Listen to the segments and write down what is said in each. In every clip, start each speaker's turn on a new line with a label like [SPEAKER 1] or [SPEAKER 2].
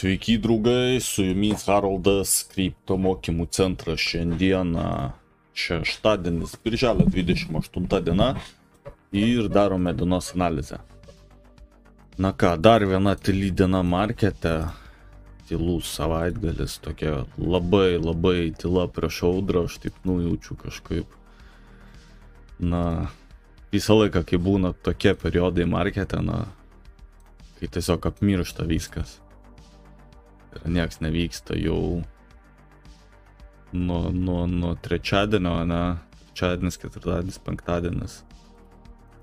[SPEAKER 1] Sveiki draugai, su jumis Haroldas, Kripto mokymų centras. Šiandieną šeštadienis, birželio 28 diena ir darome dienos analizę. Na ką, dar viena tyli diena markete, tylus savaitgalis, tokia labai tyla prieš audrą, aš taip nujaučiu kažkaip. Na, visą laiką, kai būna tokie periodai markete, kai tiesiog apmiršta viskas. Ir nieks nevyksta jau nuo trečiadienio, trečiadienis, ketvirtadienis, penktadienis.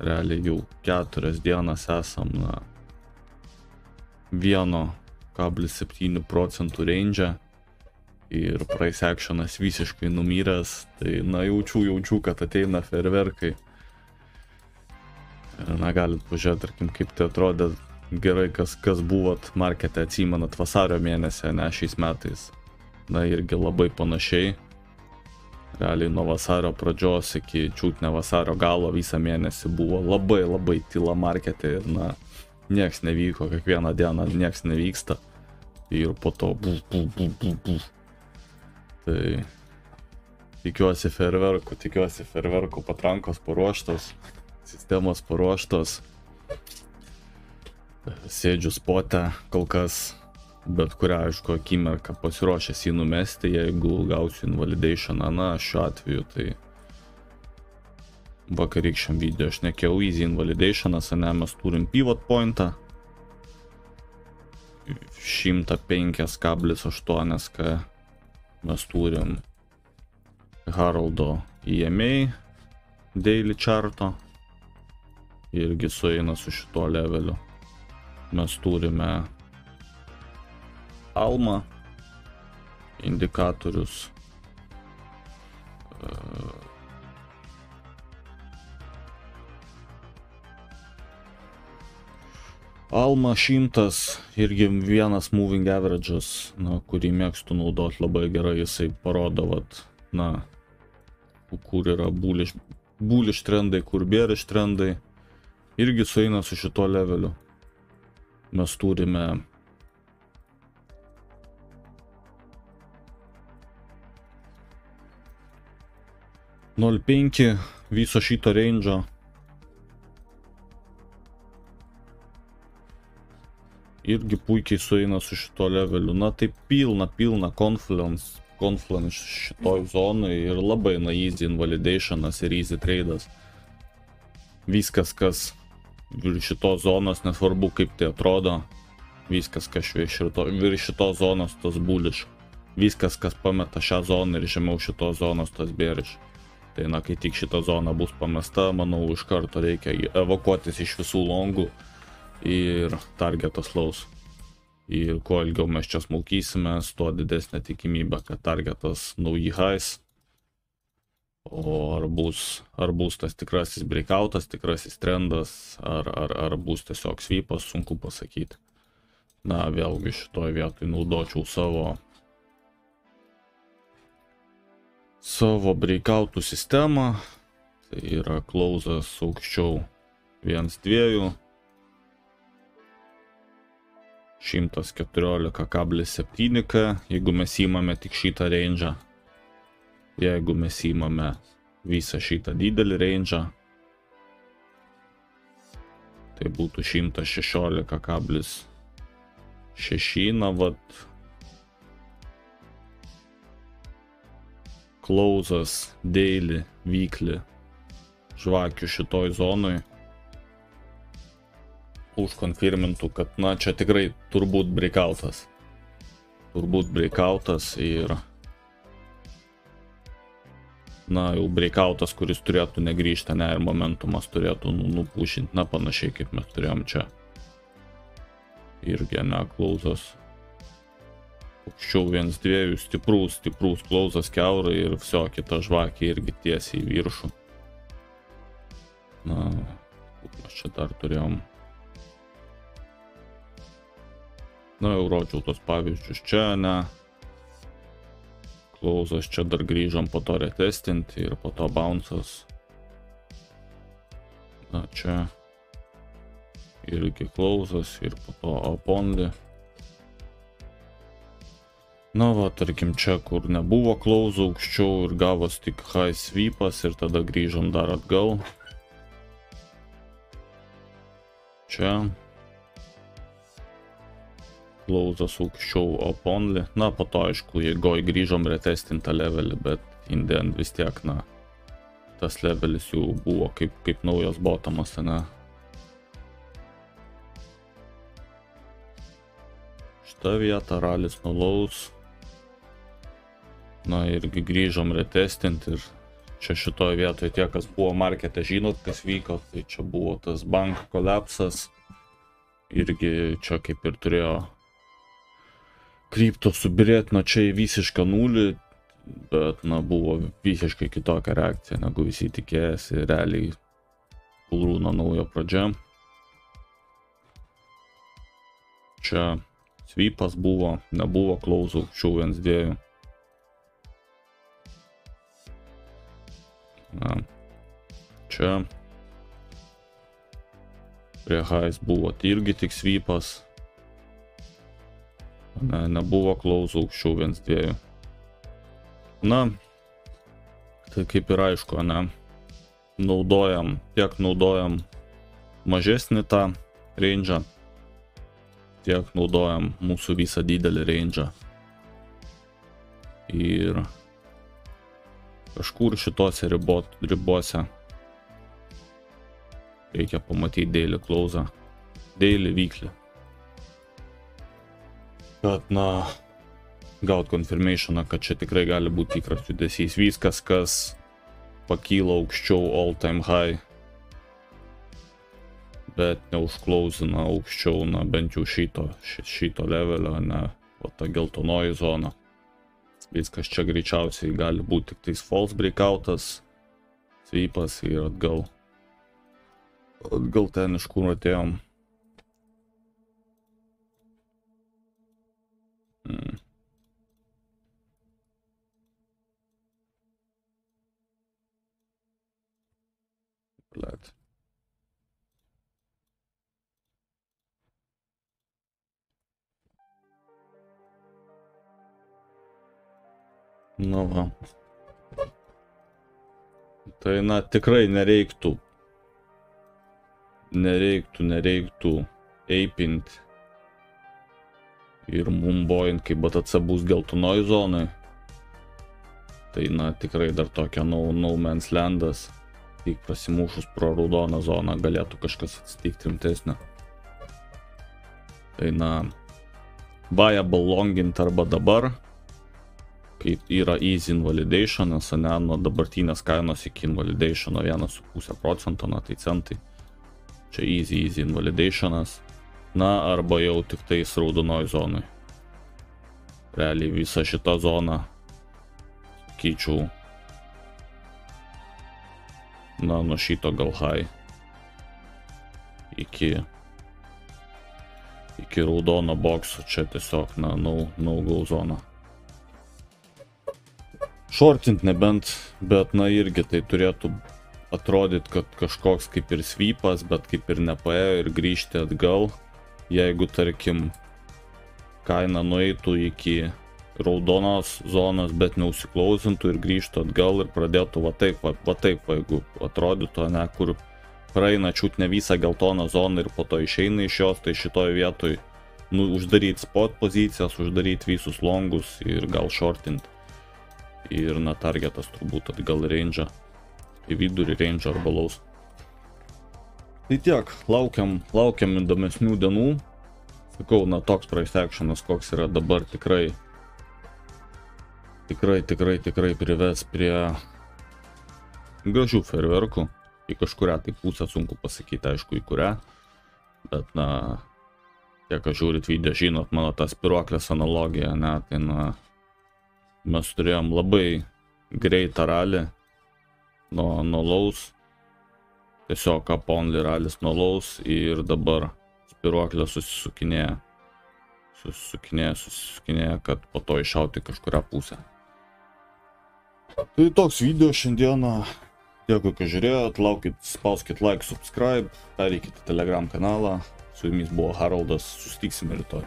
[SPEAKER 1] Realiai jau 4 dienas esam 1,7 procentų range ir price actionas visiškai numyręs. Tai jaučiu, kad ateina fejerverkai. Galit pažiūrėti, tarkim, kaip tai atrodė. Gerai, kas buvot markete, atsimenat vasario mėnesį, ne šiais metais. Irgi labai panašiai. Realiai nuo vasario pradžios iki čiūtne vasario galo visą mėnesį buvo labai tyla markete ir nieks nevyko, kiekvieną dieną nieks nevyksta. Ir po to buf. Tai tikiuosi fejerverkų, patrankos paruoštos, sistemos paruoštos. Sėdžiu spote, kol kas bet kurią, aišku, akimirką pasiruošęs jį numesti, jeigu gausiu invalidationą. Šiuo atveju tai vakarykščiam video aš nekėjau easy invalidationas, mes turim pivot pointą 105,8, kai mes turim Haroldo EMA daily charto, irgi sueina su šituo leveliu. Mes turime Alma indikatorius, Alma 100 irgi vienas moving averages, kurį mėgstu naudoti labai gerai. Jisai parodo, kur yra bullish trendai, kur bearish trendai, irgi sueina su šituo leveliu. Mes turime $0.5 viso šito range'o. Irgi puikiai sueina su šito leveliu. Tai pilna confluence šitoj zonai ir labai easy invalidationas ir easy trade'as. Viskas, kas virš šitos zonos, nesvarbu kaip tai atrodo, viskas, kas virš šitos zonos, tas bullish. Viskas, kas pameta šią zoną ir žemiau šitos zonos, tas bearish. Tai kai tik šita zona bus pamesta, manau, iš karto reikia evakuotis iš visų longų ir targetas laus. Ir kuo ilgiau mes čia smulkysime, tuo didesnė tikimybė, kad targetas nauji highs. O ar bus tas tikrasis breakoutas, tikrasis trendas, ar bus tiesiog sweepas, sunku pasakyti. Vėlgi šitoj vietoj naudočiau savo breakoutų sistemą. Tai yra close'as aukščiau 1,2, 114,7, jeigu mes įmame tik šitą range'ą. Jeigu mes įmame visą šitą didelį range'ą, tai būtų 116,6. Close'as daily, weekly žvakių šitoj zonui užkonfirmintų, kad čia tikrai turbūt breakoutas. Ir jau breakoutas, kuris turėtų negrįžti, ir momentumas turėtų nupušinti, panašiai kaip mes turėjom čia. Irgi, close'as aukščiau 1,2, stiprus close'as kiaurai ir viso, kita žvakė irgi tiesiai į viršų. Mes čia dar turėjom. Jau rodžiau tos pavyzdžius čia, Close'as čia dar grįžom po to retestinti ir po to bounce'as. Čia irgi close'as ir po to up only. Na va, tarkim čia, kur nebuvo close aukščiau ir gavos tik high sweepas ir tada grįžom dar atgal. Čia. Close'as aukščiau up only. Na, po to aišku, jeigu grįžom retestintą levelį, bet in the end vis tiek, na, tas levelis jau buvo kaip naujas bottomas, ne. Šitą vietą, ralis nuo lows. Na, irgi grįžom retestint ir čia šitoje vietoje tie, kas buvo markete, žinot, kas vyko, tai čia buvo tas bank kolapsas. Irgi čia kaip ir turėjo krypto subirėti nuo čia į visišką nulį, bet, na, buvo visiškai kitokia reakcija, negu visi tikėjasi, realiai bullrūno naujo pradžia. Čia sweepas buvo, nebuvo close aukščiau 1-2. Na, čia prie highs buvo irgi tik sweepas. Nebuvo close aukščiau 1-2. Na, tai kaip ir aišku, ne, naudojam mažesnį tą range'ą, tiek naudojam mūsų visą didelį range'ą. Ir kažkur šitose ribose reikia pamatyti daily close'ą, daily weekly. Kad, na, gaut confirmationą, kad čia tikrai gali būti tikras judesys. Viskas, kas pakyla aukščiau all time high, bet neužklausina aukščiau, na, bent jau šito levelio, ne, o ta geltonoji zona. Viskas čia greičiausiai gali būti tik tais false breakoutas, sweepas ir atgal. Atgal ten, iš kur atėjom. Blet. Nu va. Tai, na, tikrai nereiktų eipint ir mumboint, kai BTC bus geltonoj zonai. Tai, na, tikrai dar tokia no man's landas. Tik prasimušus pro raudoną zoną galėtų kažkas atsitikti rimtesnio. Tai, na, viable longint arba dabar, kai yra easy invalidationas, ne, nuo dabartinės kainos iki invalidationo 1,5%, na, tai centai. Čia easy invalidationas. Na, arba jau tik tais raudonoj zonai. Realiai visa šita zona, sakyčiau, na, nuo šito gal high iki raudono bokso, čia tiesiog, na, no go zona. Shortint nebent, bet, na, irgi tai turėtų atrodyti, kad kažkoks kaip ir sweepas, bet kaip ir nepaėjo ir grįžti atgal. Jeigu, tarkim, kaina nueitų iki raudonos zonos, bet neusiklausintų ir grįžtų atgal ir pradėtų va taip, jeigu atrodytų, ne, kur praeina čiut ne visą geltoną zoną ir po to išeina iš jos, tai šitoj vietoj, nu, uždaryti spot pozicijas, uždaryti visus longus ir gal shortint. Ir, na, targetas turbūt atgal range'ą, į vidurį range'ą arba lows. Tai tiek, laukiam įdomesnių dienų. Sakau, na, toks price actionas, koks yra dabar, tikrai prives prie gražių fejerverkų. Į kažkurią tai pusę sunku pasakyti, aišku, į kurią. Bet, na, tiek, kad žiūrit video, žinot, mano tas spiruoklės analogija, ne, tai, na, mes turėjom labai greitą ralį nuo lows. Tiesiog up only ralis nuo lows ir dabar spiruoklė susisukinėja, kad po to iššauti kažkurią pusę. Tai toks video šiandieną. Dėkui, kad žiūrėjot, spauskit like, subscribe, pereikite Telegram kanalą. Su jumis buvo Haroldas, susitiksime rytoj.